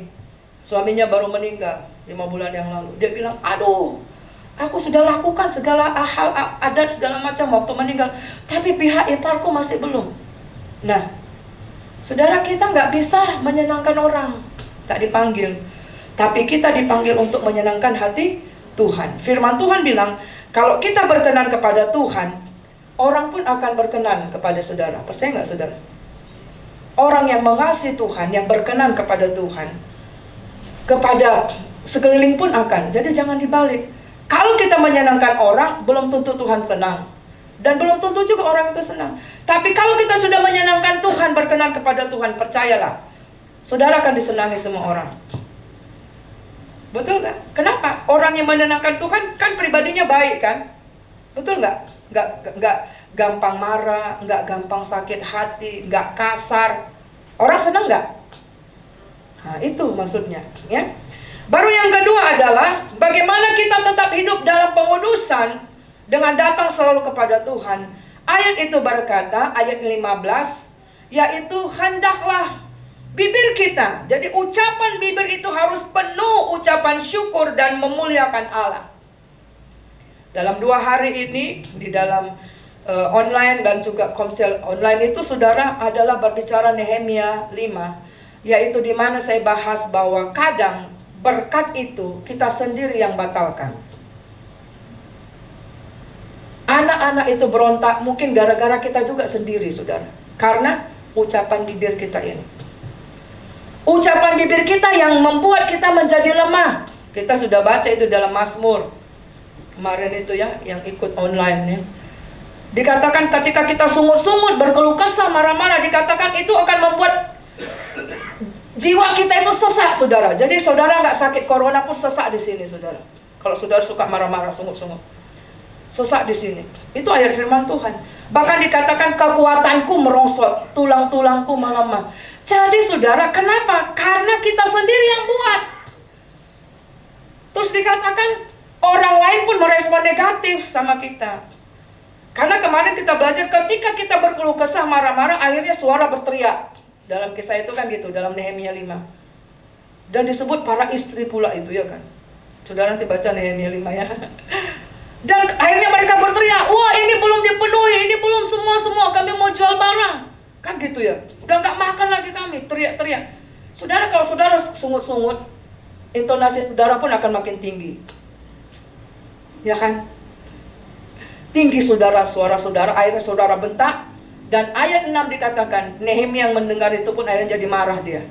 suaminya baru meninggal 5 bulan yang lalu. Dia bilang, aduh, aku sudah lakukan segala hal, adat segala macam waktu meninggal, tapi pihak iparku masih belum. Nah, saudara, kita nggak bisa menyenangkan orang, nggak dipanggil. Tapi kita dipanggil untuk menyenangkan hati Tuhan. Firman Tuhan bilang, kalau kita berkenan kepada Tuhan, orang pun akan berkenan kepada saudara. Percaya nggak, saudara? Orang yang mengasihi Tuhan, yang berkenan kepada Tuhan, kepada sekeliling pun akan. Jadi jangan dibalik. Kalau kita menyenangkan orang, belum tentu Tuhan senang. Dan belum tentu juga orang itu senang. Tapi kalau kita sudah menyenangkan Tuhan, berkenan kepada Tuhan, percayalah, saudara akan disenangi semua orang. Betul nggak? Kenapa? Orang yang menyenangkan Tuhan kan pribadinya baik kan? Betul nggak? Nggak gampang marah, nggak gampang sakit hati, nggak kasar. Orang senang nggak? Nah, itu maksudnya, ya. Baru yang kedua adalah bagaimana kita tetap hidup dalam pengudusan dengan datang selalu kepada Tuhan. Ayat itu berkata, ayat 15, yaitu hendaklah bibir kita. Jadi ucapan bibir itu harus penuh ucapan syukur dan memuliakan Allah. Dalam 2 hari ini, di dalam online dan juga komsel online itu, saudara, adalah berbicara Nehemia 5, yaitu di mana saya bahas bahwa kadang berkat itu kita sendiri yang batalkan. Anak-anak itu berontak mungkin gara-gara kita juga sendiri, saudara. Karena ucapan bibir kita ini. Ucapan bibir kita yang membuat kita menjadi lemah. Kita sudah baca itu dalam Mazmur kemarin itu ya, yang ikut online ya. Dikatakan ketika kita sungut-sungut, berkeluh kesah, marah-marah, dikatakan itu akan membuat jiwa kita itu sesak, saudara. Jadi saudara nggak sakit corona pun sesak di sini, saudara. Kalau saudara suka marah-marah, sungut-sungut, sesak di sini. Itu ayat firman Tuhan. Bahkan dikatakan kekuatanku merosot, tulang-tulangku melemah. Jadi saudara, kenapa? Karena kita sendiri yang buat. Terus dikatakan orang lain pun merespon negatif sama kita. Karena kemarin kita belajar ketika kita berkeluh kesah, marah-marah, akhirnya suara berteriak. Dalam kisah itu kan gitu, dalam Nehemia 5. Dan disebut para istri pula itu ya kan. Saudara nanti baca Nehemia 5 ya. Dan akhirnya mereka berteriak, wah ini belum dipenuhi, ini belum semua, kami mau jual barang. Kan gitu ya, udah nggak makan lagi kami, teriak-teriak. Saudara, kalau saudara sungut-sungut, intonasi saudara pun akan makin tinggi. Ya kan? Tinggi saudara, suara saudara, akhirnya saudara bentak. Dan ayat 6 dikatakan, Nehemia yang mendengar itu pun akhirnya jadi marah dia.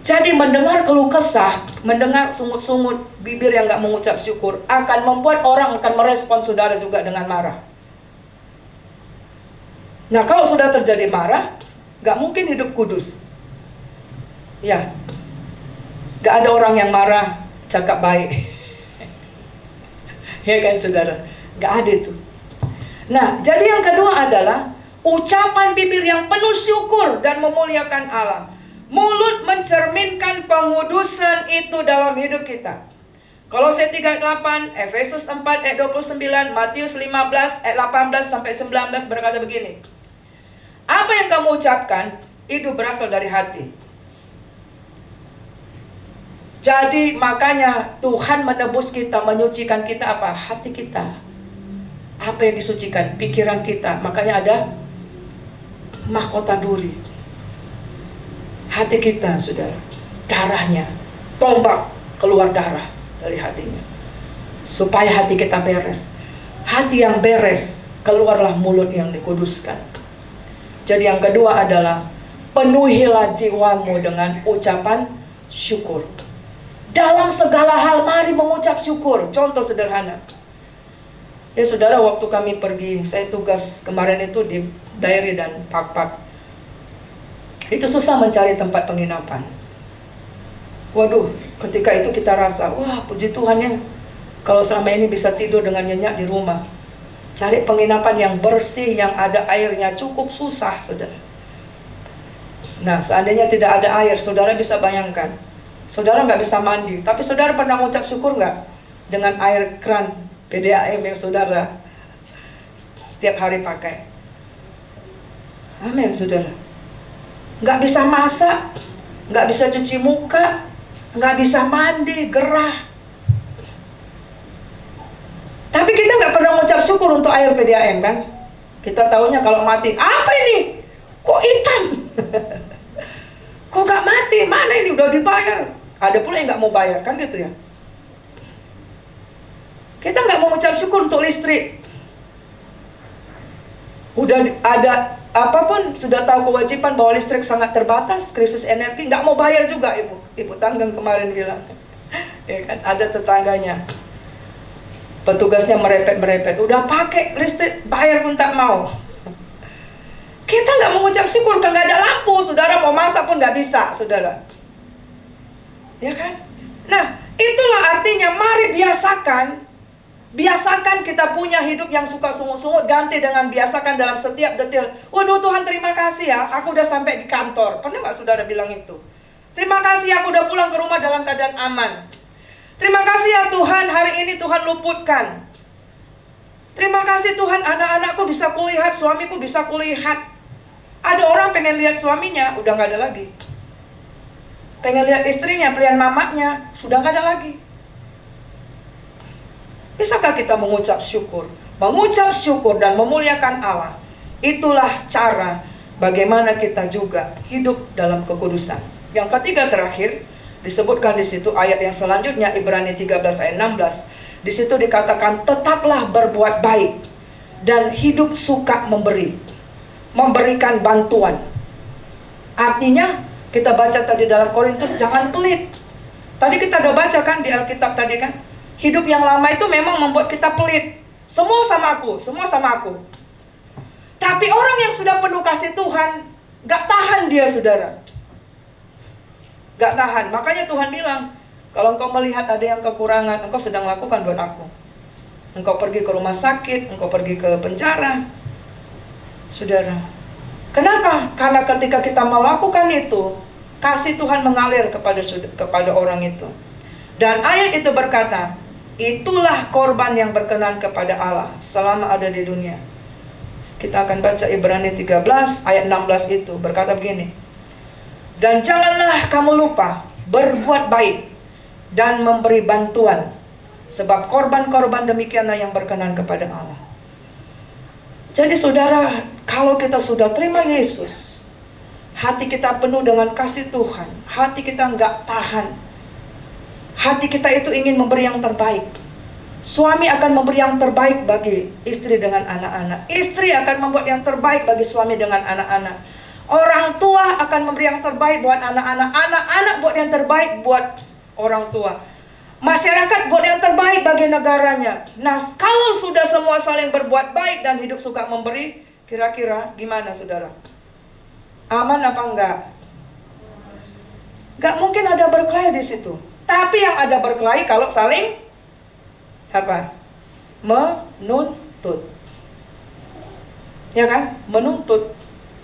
Jadi mendengar keluh kesah, mendengar sungut-sungut, bibir yang gak mengucap syukur, akan membuat orang akan merespon saudara juga dengan marah. Nah, kalau sudah terjadi marah, gak mungkin hidup kudus. Ya, gak ada orang yang marah, cakap baik. Ya kan saudara, gak ada itu. Nah, jadi yang kedua adalah ucapan bibir yang penuh syukur dan memuliakan Allah. Mulut mencerminkan pengudusan itu dalam hidup kita. Kolose 3:8, Efesus 4 ayat 29, Matius 15 ayat 18 sampai 19 berkata begini. Apa yang kamu ucapkan itu berasal dari hati. Jadi makanya Tuhan menebus kita, menyucikan kita apa? Hati kita. Apa yang disucikan? Pikiran kita. Makanya ada mahkota duri. Hati kita, saudara. Darahnya. Tombak keluar darah dari hatinya. Supaya hati kita beres. Hati yang beres, keluarlah mulut yang dikuduskan. Jadi yang kedua adalah penuhilah jiwamu dengan ucapan syukur. Dalam segala hal mari mengucap syukur. Contoh sederhana. Ya saudara, waktu kami pergi, saya tugas kemarin itu di Dairi dan Pak-Pak. Itu susah mencari tempat penginapan. Waduh, ketika itu kita rasa, wah puji Tuhan ya, kalau selama ini bisa tidur dengan nyenyak di rumah. Cari penginapan yang bersih, yang ada airnya cukup susah, saudara. Nah, seandainya tidak ada air, saudara bisa bayangkan. Saudara nggak bisa mandi, tapi saudara pernah mengucap syukur nggak dengan air keran PDAM yang saudara tiap hari pakai? Amin, saudara. Nggak bisa masak, nggak bisa cuci muka, nggak bisa mandi, gerah. Tapi kita nggak pernah mengucap syukur untuk air PDAM kan? Kita taunya kalau mati, apa ini? Kok hitam? Kok nggak mati? Mana ini udah dibayar? Ada pula yang nggak mau bayar kan gitu ya? Kita nggak mengucap syukur untuk listrik. Udah ada apapun, sudah tahu kewajiban bahwa listrik sangat terbatas, krisis energi, nggak mau bayar juga ibu tanggang kemarin bilang. Ya kan, ada tetangganya, petugasnya merepet, udah pakai listrik, bayar pun tak mau. Kita nggak mengucap syukur, kan nggak ada lampu, saudara mau masak pun nggak bisa, saudara. Ya kan? Nah, itulah artinya mari biasakan kita punya hidup yang suka sungut-sungut, ganti dengan biasakan dalam setiap detil. Waduh Tuhan terima kasih ya, aku udah sampai di kantor. Pernah nggak saudara bilang itu? Terima kasih aku udah pulang ke rumah dalam keadaan aman. Terima kasih ya Tuhan, hari ini Tuhan luputkan. Terima kasih Tuhan, anak-anakku bisa kulihat, suamiku bisa kulihat. Ada orang pengen lihat suaminya, udah nggak ada lagi. Pengen lihat istrinya, pilihan mamanya, sudah nggak ada lagi. Bisakah kita mengucap syukur? Mengucap syukur dan memuliakan Allah, itulah cara bagaimana kita juga hidup dalam kekudusan. Yang ketiga terakhir, disebutkan di situ ayat yang selanjutnya, Ibrani 13 ayat 16. Di situ dikatakan, tetaplah berbuat baik dan hidup suka memberikan bantuan. Artinya, kita baca tadi dalam Korintus, jangan pelit. Tadi kita udah baca kan di Alkitab tadi kan, hidup yang lama itu memang membuat kita pelit. Semua sama aku. Tapi orang yang sudah penuh kasih Tuhan, gak tahan dia saudara. Gak tahan. Makanya Tuhan bilang, kalau engkau melihat ada yang kekurangan, engkau sedang lakukan buat aku. Engkau pergi ke rumah sakit, engkau pergi ke penjara. Saudara, kenapa? Karena ketika kita melakukan itu, kasih Tuhan mengalir kepada orang itu. Dan ayat itu berkata, itulah korban yang berkenan kepada Allah selama ada di dunia. Kita akan baca Ibrani 13 ayat 16 itu berkata begini. Dan janganlah kamu lupa berbuat baik dan memberi bantuan, sebab korban-korban demikianlah yang berkenan kepada Allah. Jadi saudara, kalau kita sudah terima Yesus, hati kita penuh dengan kasih Tuhan, hati kita nggak tahan, hati kita itu ingin memberi yang terbaik. Suami akan memberi yang terbaik bagi istri dengan anak-anak, istri akan membuat yang terbaik bagi suami dengan anak-anak, orang tua akan memberi yang terbaik buat anak-anak, anak-anak buat yang terbaik buat orang tua, masyarakat buat yang terbaik bagi negaranya. Nah, kalau sudah semua saling berbuat baik dan hidup suka memberi, kira-kira gimana saudara? Aman apa enggak? Enggak mungkin ada berkelahi di situ. Tapi yang ada berkelahi kalau saling apa? Menuntut. Ya kan? Menuntut.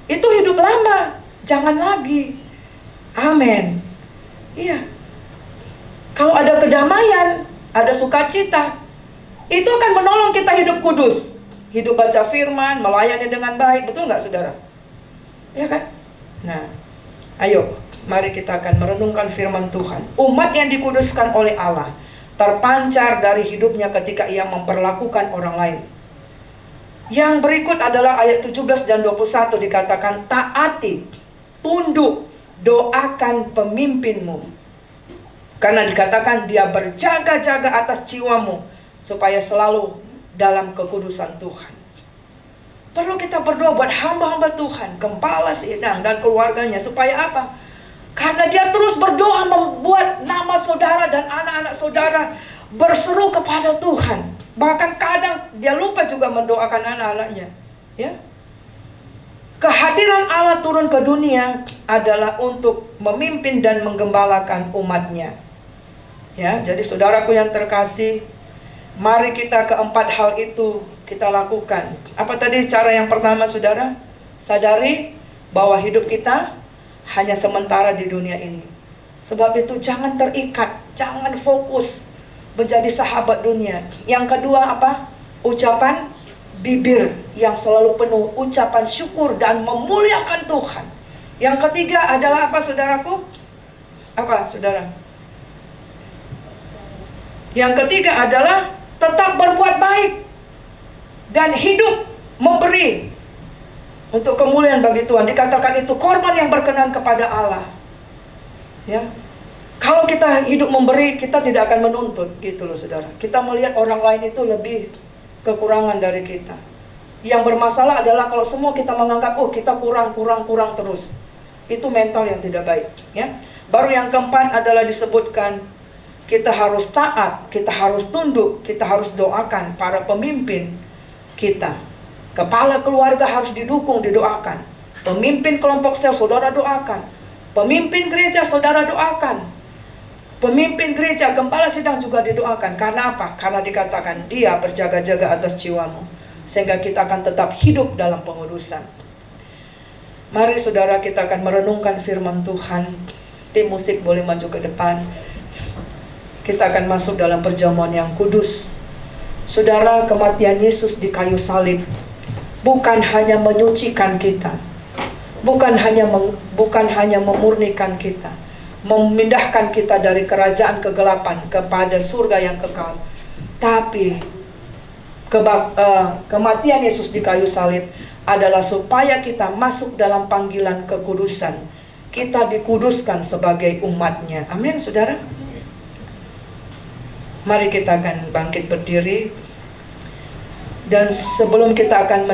Itu hidup lama. Jangan lagi. Amin. Iya. Kalau ada kedamaian, ada sukacita, itu akan menolong kita hidup kudus. Hidup baca firman, melayani dengan baik. Betul nggak saudara? Ya kan? Nah, ayo, mari kita akan merenungkan firman Tuhan. Umat yang dikuduskan oleh Allah terpancar dari hidupnya ketika ia memperlakukan orang lain. Yang berikut adalah ayat 17 dan 21 dikatakan, taati, tunduk, doakan pemimpinmu. Karena dikatakan dia berjaga-jaga atas jiwamu supaya selalu dalam kekudusan Tuhan. Perlu kita berdoa buat hamba-hamba Tuhan, gembala sidang dan keluarganya, supaya apa? Karena dia terus berdoa membuat nama saudara dan anak-anak saudara berseru kepada Tuhan. Bahkan kadang dia lupa juga mendoakan anak-anaknya. Ya. Kehadiran Allah turun ke dunia adalah untuk memimpin dan menggembalakan umatnya. Ya, jadi saudaraku yang terkasih, mari kita keempat hal itu kita lakukan. Apa tadi cara yang pertama saudara? Sadari bahwa hidup kita hanya sementara di dunia ini. Sebab itu jangan terikat, jangan fokus menjadi sahabat dunia. Yang kedua apa? Ucapan bibir yang selalu penuh ucapan syukur dan memuliakan Tuhan. Yang ketiga adalah apa saudaraku? Apa saudara? Yang ketiga adalah tetap berbuat baik dan hidup memberi untuk kemuliaan bagi Tuhan. Dikatakan itu korban yang berkenan kepada Allah. Ya. Kalau kita hidup memberi, kita tidak akan menuntut gitu loh saudara. Kita melihat orang lain itu lebih kekurangan dari kita. Yang bermasalah adalah kalau semua kita menganggap, oh kita kurang terus. Itu mental yang tidak baik, ya. Baru yang keempat adalah disebutkan kita harus taat, kita harus tunduk, kita harus doakan para pemimpin kita. Kepala keluarga harus didukung, didoakan. Pemimpin kelompok sel, saudara doakan. Pemimpin gereja, saudara doakan. Pemimpin gereja, gembala sidang juga didoakan. Karena apa? Karena dikatakan dia berjaga-jaga atas jiwamu, sehingga kita akan tetap hidup dalam pengudusan. Mari saudara, kita akan merenungkan firman Tuhan. Tim musik boleh maju ke depan. Kita akan masuk dalam perjamuan yang kudus. Saudara, kematian Yesus di kayu salib bukan hanya menyucikan kita, bukan hanya memurnikan kita, memindahkan kita dari kerajaan kegelapan kepada surga yang kekal. Tapi kematian Yesus di kayu salib adalah supaya kita masuk dalam panggilan kekudusan. Kita dikuduskan sebagai umatnya. Amin, saudara. Mari kita akan bangkit berdiri. Dan sebelum kita akan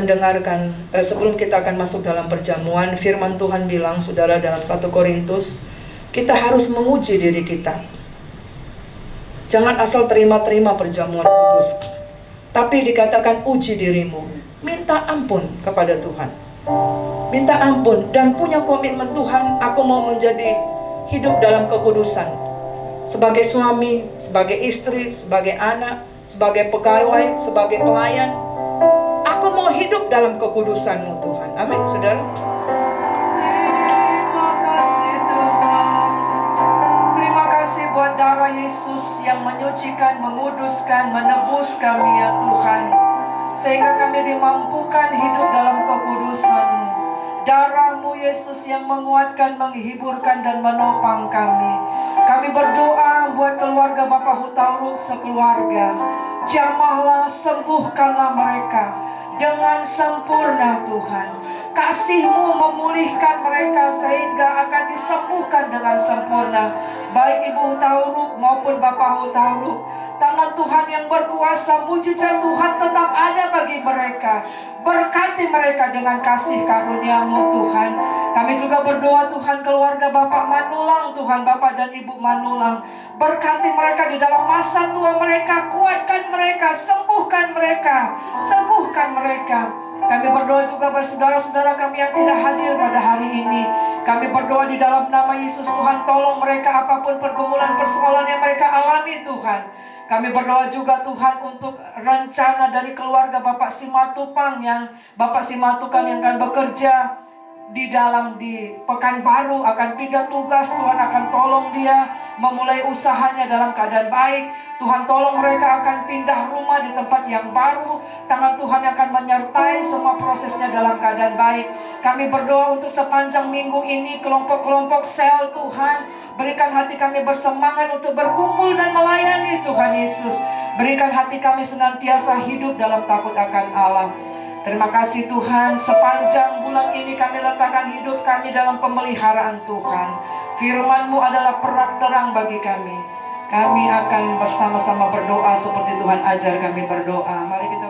sebelum kita akan masuk dalam perjamuan, firman Tuhan bilang, saudara, dalam 1 Korintus, kita harus menguji diri kita. Jangan asal terima-terima perjamuan kudus, tapi dikatakan uji dirimu. Minta ampun kepada Tuhan. Minta ampun dan punya komitmen, Tuhan, aku mau menjadi hidup dalam kekudusan. Sebagai suami, sebagai istri, sebagai anak, sebagai pegawai, sebagai pelayan, aku mau hidup dalam kekudusan-Mu, Tuhan. Amin, saudara. Terima kasih, Tuhan. Terima kasih buat darah Yesus yang menyucikan, menguduskan, menebus kami, ya Tuhan, sehingga kami dimampukan hidup dalam kekudusan-Mu. Darah-Mu Yesus yang menguatkan, menghiburkan, dan menopang kami. Kami berdoa buat keluarga Bapak Hutauruk sekeluarga. Jamahlah, sembuhkanlah mereka dengan sempurna, Tuhan. Kasih-Mu memulihkan mereka sehingga akan disembuhkan dengan sempurna. Baik Ibu Hutauruk maupun Bapak Hutauruk, tangan Tuhan yang berkuasa, mujizat Tuhan tetap ada bagi mereka. Berkati mereka dengan kasih karunia-Mu, Tuhan. Kami juga berdoa, Tuhan, keluarga Bapak Manulang, Tuhan, Bapak dan Ibu Manulang. Berkati mereka di dalam masa tua mereka, kuatkan mereka, sembuhkan mereka, teguhkan mereka. Kami berdoa juga buat saudara-saudara kami yang tidak hadir pada hari ini. Kami berdoa di dalam nama Yesus, Tuhan, tolong mereka apapun pergumulan persoalan yang mereka alami, Tuhan. Kami berdoa juga, Tuhan, untuk rencana dari keluarga Bapak Simatupang yang Bapak Simatukan yang akan bekerja di Pekanbaru, akan pindah tugas. Tuhan akan tolong dia memulai usahanya dalam keadaan baik. Tuhan, tolong mereka akan pindah rumah di tempat yang baru. Tangan Tuhan akan menyertai semua prosesnya dalam keadaan baik. Kami berdoa untuk sepanjang minggu ini kelompok-kelompok sel, Tuhan, berikan hati kami bersemangat untuk berkumpul dan melayani, Tuhan Yesus. Berikan hati kami senantiasa hidup dalam takut akan Allah. Terima kasih, Tuhan. Sepanjang bulan ini kami letakkan hidup kami dalam pemeliharaan Tuhan. Firman-Mu adalah terang bagi kami. Kami akan bersama-sama berdoa seperti Tuhan ajar kami berdoa. Mari kita